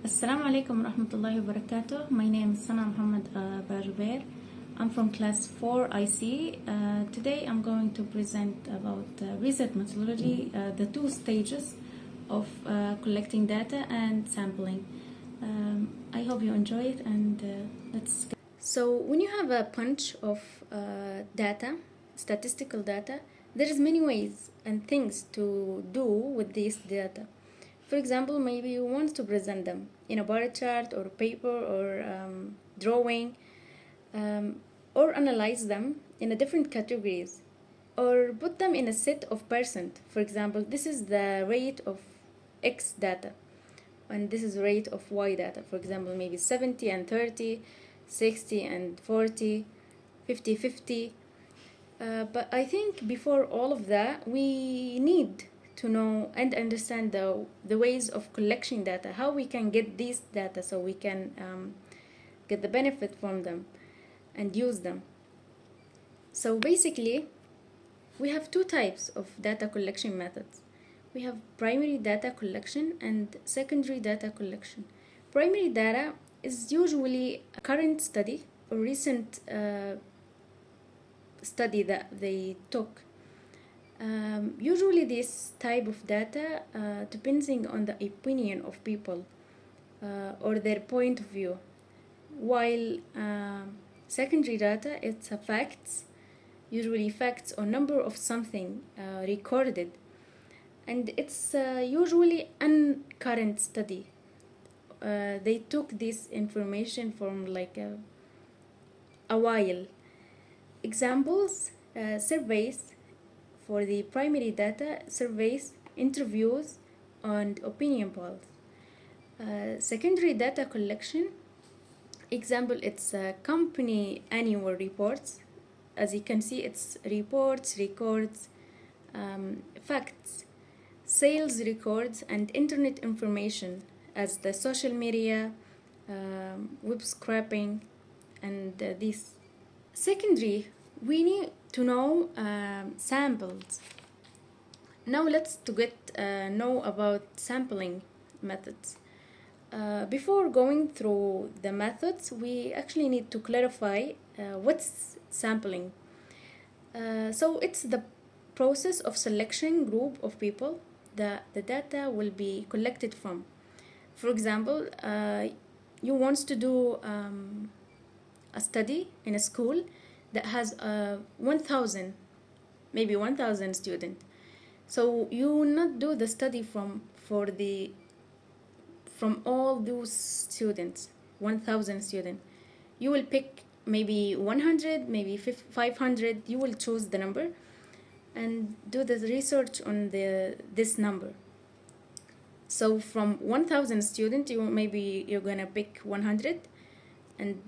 Assalamu alaikum warahmatullahi wabarakatuh. My name is Sana Muhammad Bajubair. I'm from class 4 IC. Today I'm going to present about research methodology, the two stages of collecting data and sampling. I hope you enjoy it and let's go. So when you have a bunch of data, statistical data, there is many ways and things to do with these data. For example, maybe you want to present them in a bar chart or paper or drawing, or analyze them in a different categories, or put them in a set of percent. For example, this is the rate of X data, and this is the rate of Y data. For example, maybe 70 and 30, 60 and 40, 50, 50. But I think before all of that, we need to know and understand the ways of collecting data, how we can get these data so we can get the benefit from them and use them. So basically, we have two types of data collection methods. We have primary data collection and secondary data collection. Primary data is usually a current study or recent study that they took. Usually this type of data depending on the opinion of people or their point of view, while secondary data, it's a facts, usually facts or number of something recorded, and it's usually uncurrent study. They took this information from like a while. Examples, surveys. For the primary data, surveys, interviews, and opinion polls. Secondary data collection, example, it's company annual reports. As you can see, it's reports, records, facts, sales records, and internet information as the social media, web scraping, and this. Secondary, we need to know samples. Now let's to get know about sampling methods. Before going through the methods, we actually need to clarify what's sampling. So it's the process of selection group of people that the data will be collected from. For example, you want to do a study in a school that has 1,000, maybe 1,000 students. So you will not do the study from all those students, 1,000 students. You will pick maybe 100, maybe 500. You will choose the number and do the research on this number. So from 1,000 students, you're gonna pick 100 and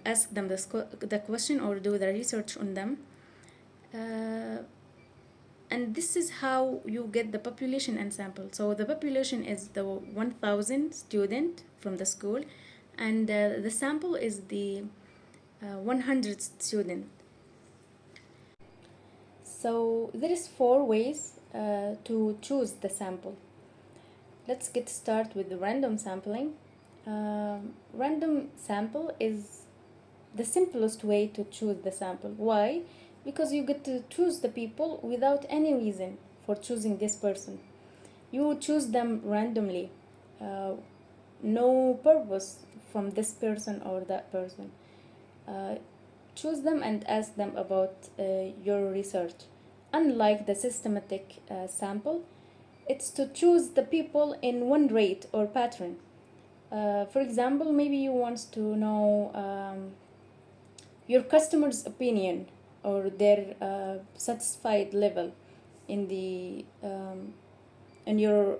ask them the question or do the research on them. And this is how you get the population and sample. So the population is the 1,000 student from the school, and the sample is the 100 student. So there is 4 ways to choose the sample. Let's get started with the random sampling. Random sample is the simplest way to choose the sample. Why? Because you get to choose the people without any reason for choosing this person. You choose them randomly, no purpose from this person or that person. Choose them and ask them about your research. Unlike the systematic sample, it's to choose the people in one rate or pattern. For example, maybe you want to know your customer's opinion or their satisfied level in the in your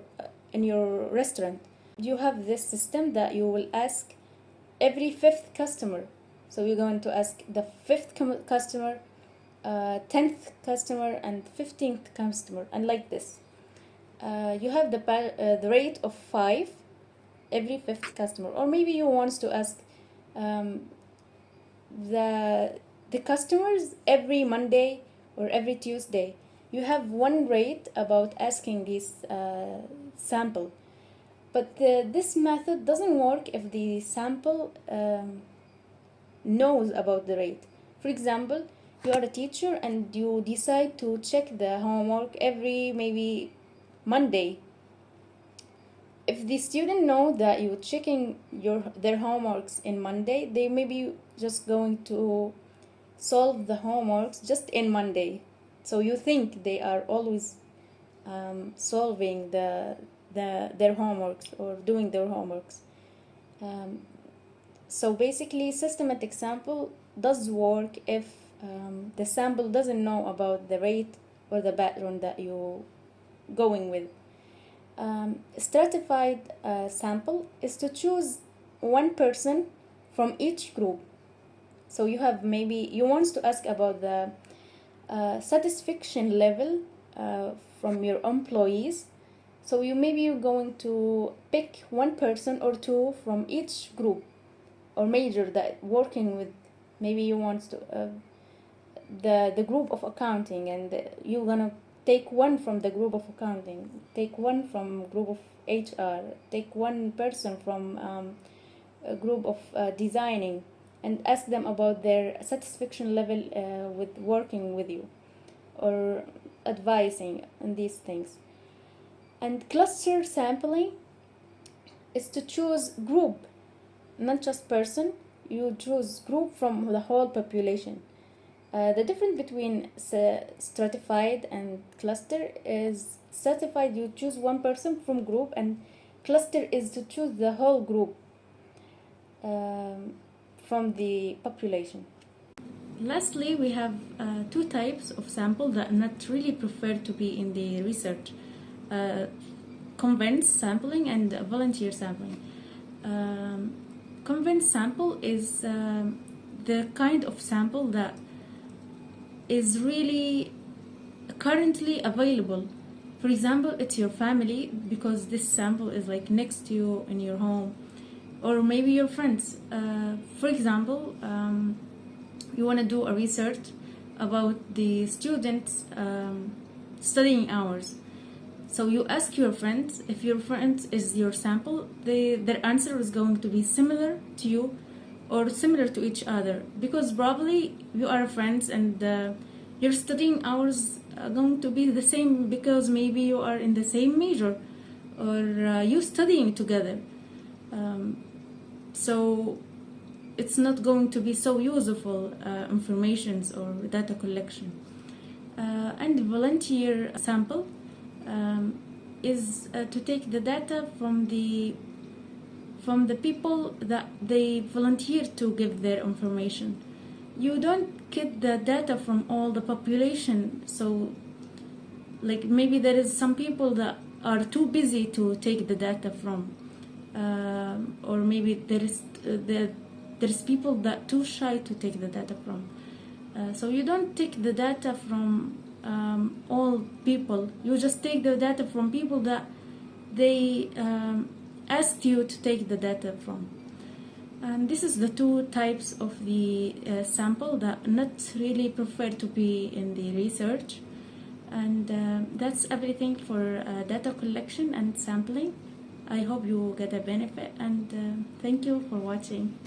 restaurant. You have this system that you will ask every 5th customer. So you're going to ask the 5th customer, 10th customer, and 15th customer, and like this. You have the rate of 5 every 5th customer. Or maybe you want to ask the customers every Monday or every Tuesday. You have one rate about asking this sample. But this method doesn't work if the sample knows about the rate. For example, you are a teacher and you decide to check the homework every maybe Monday. If the student know that you're checking their homeworks in Monday, they may be just going to solve the homeworks just in Monday. So you think they are always solving their homeworks or doing their homeworks. So basically, systematic sample does work if the sample doesn't know about the rate or the pattern that you're going with. Stratified sample is to choose one person from each group. So you want to ask about the satisfaction level from your employees. So you're going to pick one person or two from each group or major that working with. Maybe you want to the group of accounting, and you're gonna take one from the group of accounting, take one from group of HR, take one person from a group of designing, and ask them about their satisfaction level with working with you or advising on these things. And cluster sampling is to choose group, not just person. You choose group from the whole population. The difference between stratified and cluster is stratified you choose one person from group, and cluster is to choose the whole group from the population. Lastly, we have two types of sample that are not really preferred to be in the research: convinced sampling and volunteer sampling. Convinced sample is the kind of sample that is really currently available. For example, it's your family, because this sample is like next to you in your home, or maybe your friends. For example, you want to do a research about the students' studying hours. So you ask your friends. If your friend is your sample, their answer is going to be similar to you or similar to each other, because probably you are friends and your studying hours are going to be the same, because maybe you are in the same major or you studying together. So it's not going to be so useful informations or data collection. And volunteer sample is to take the data from the people that they volunteer to give their information. You don't get the data from all the population. So like maybe there is some people that are too busy to take the data from, or maybe there's people that too shy to take the data from. So you don't take the data from all people. You just take the data from people that they asked you to take the data from. And this is the two types of the sample that not really preferred to be in the research. And that's everything for data collection and sampling. I hope you get a benefit, and thank you for watching.